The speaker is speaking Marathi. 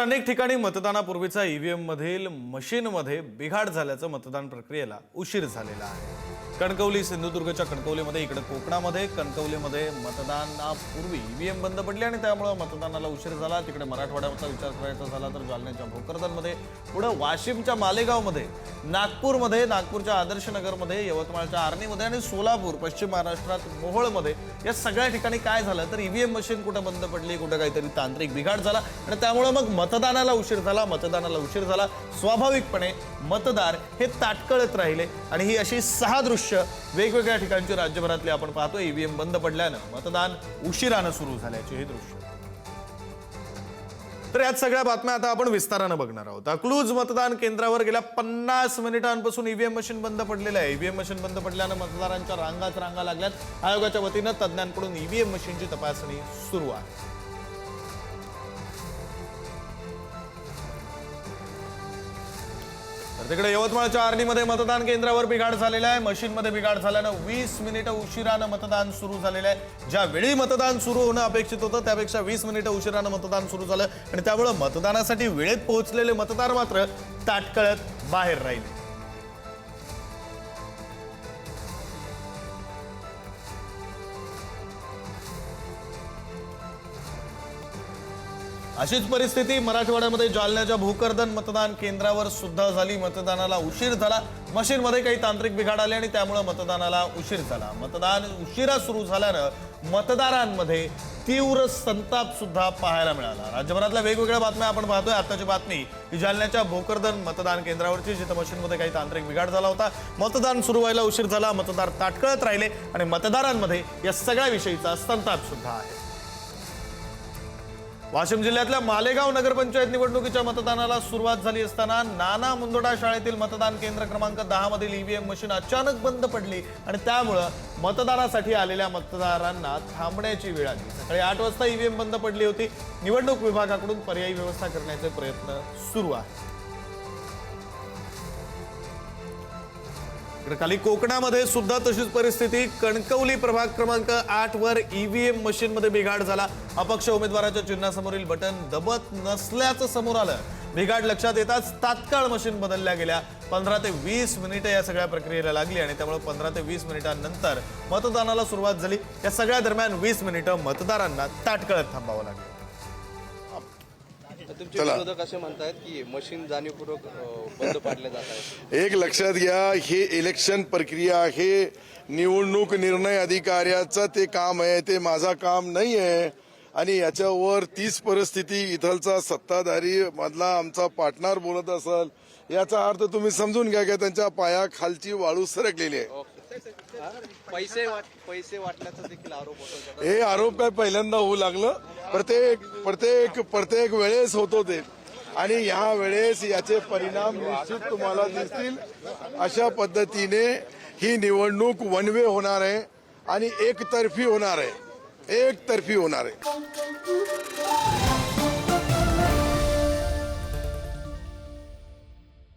अनेक ठिकाणी मतदानापूर्वीचा ईव्हीएम मधील मशीनमध्ये बिघाड झाल्याचं मतदान प्रक्रियेला उशीर झालेला आहे। कणकवली सिंधुदुर्गच्या कणकवलीमध्ये इकडे कोकणामध्ये कणकवलीमध्ये मतदानापूर्वी ईव्हीएम बंद पडली आणि त्यामुळे मतदानाला उशीर झाला। तिकडे मराठवाड्याचा विचार करायचा झाला तर जालन्याच्या भोकरदनमध्ये, पुढे वाशिमच्या मालेगावमध्ये, नागपूरमध्ये, नागपूरच्या आदर्शनगरमध्ये, यवतमाळच्या आर्णीमध्ये आणि सोलापूर, पश्चिम महाराष्ट्रात मोहोळमध्ये या सगळ्या ठिकाणी काय झालं तर ईव्हीएम मशीन कुठे बंद पडली, कुठे काहीतरी तांत्रिक बिघाड झाला आणि त्यामुळे मग मतदानाला उशीर झाला। स्वाभाविकपणे मतदार हे ताटकळत राहिले आणि ही अशी 6 दृश्य वेगवेगळ्या ठिकाणची राज्यभरातली आपण पाहतो। ईव्हीएम बंद पडल्यानं मतदान उशिरानं सुरू झाल्याचे हे दृश्य। तर यात सगळ्या बातम्या आता आपण विस्तारानं बघणार आहोत। अकलूज मतदान केंद्रावर गेल्या 50 मिनिटांपासून ईव्हीएम मशीन बंद पडलेलं आहे। ईव्हीएम मशीन बंद पडल्यानं मतदारांच्या रांगा लागल्यात। आयोगाच्या वतीनं तज्ञांकडून ईव्हीएम मशीनची तपासणी सुरू आहे। तिकडे यवतमाळच्या आर्णीमध्ये मतदान केंद्रावर बिघाड झालेला आहे। मशीनमध्ये बिघाड झाल्यानं 20 मिनिटं उशिरानं मतदान सुरू झालेलं आहे। ज्या वेळी मतदान सुरू होणं अपेक्षित होतं त्यापेक्षा 20 मिनिटं उशिरानं मतदान सुरू झालं आणि त्यामुळे मतदानासाठी वेळेत पोहोचलेले मतदार मात्र ताटकळत बाहेर राहिले। अशीच परिस्थिती मराठवाड्यामध्ये जालन्याच्या भोकरदन मतदान केंद्रावर सुद्धा झाली। मतदानाला उशीर झाला, मशीनमध्ये काही तांत्रिक बिघाड आले आणि त्यामुळे मतदानाला उशीर झाला। मतदान उशिरा सुरू झाल्यानं मतदारांमध्ये तीव्र संताप सुद्धा पाहायला मिळाला। राज्यभरातल्या वेगवेगळ्या बातम्या आपण पाहतोय। आताची बातमी ही जालन्याच्या भोकरदन मतदान केंद्रावरची, जिथे मशीनमध्ये काही तांत्रिक बिघाड झाला होता। मतदान सुरू व्हायला उशीर झाला, मतदार ताटकळत राहिले आणि मतदारांमध्ये या सगळ्या विषयीचा संताप सुद्धा आहे। वाशिम जिल्ह्यातल्या मालेगाव नगरपंचायत निवडणुकीच्या मतदानाला सुरुवात झाली असताना नाना मुंदडा शाळेतील मतदान केंद्र क्रमांक 10 मधील ईव्हीएम मशीन अचानक बंद पडली आणि त्यामुळे मतदानासाठी आलेल्या मतदारांना थांबण्याची वेळ आली। सकाळी 8 वाजता ईव्हीएम बंद पडली होती। निवडणूक विभागाकडून पर्यायी व्यवस्था करण्याचे प्रयत्न सुरू आहेत। खाली कोकणामध्ये सुद्धा तशीच परिस्थिती। कणकवली प्रभाग क्रमांक 8 वर ईव्हीएम मशीन मध्ये बिघाड झाला। अपक्ष उमेदवाराच्या चिन्हासमोरील बटन दबत नसल्याचं समोर आलं। बिघाड लक्षात येताच तात्काळ मशीन बदलल्या गेल्या। 15 ते 20 मिनिटं या सगळ्या प्रक्रियेला लागली आणि त्यामुळे 15 ते 20 मिनिटांनंतर मतदानाला सुरुवात झाली। या सगळ्या दरम्यान 20 मिनिटं मतदारांना ताटकळत थांबावं लागलं। तुमचे विरोधक असे म्हणतात की मशीन जाणीवपूर्वक बंद पाडले जात आहे। एक लक्षात घ्या, हे इलेक्शन प्रक्रिया आहे, निवडणूक निर्णय अधिकाऱ्याचं ते काम आहे, ते माझा काम नाही आहे। आणि याच्यावर तीच परिस्थिती इथलचा सत्ताधारी मधला आमचा पार्टनर बोलत असेल, याचा अर्थ तुम्ही समजून घ्या की त्यांच्या पायाखालची वाळू सरकलेली आहे। पैसे वाटल्याचा देखील आरोप होतो। हे आरोप काय पहिल्यांदा होऊ लागलं, प्रत्येक वेळेस होतो ते, आणि ह्या वेळेस याचे परिणाम निश्चित तुम्हाला दिसतील। अशा पद्धतीने ही निवडणूक वन वे होणार आहे आणि एकतर्फी होणार आहे।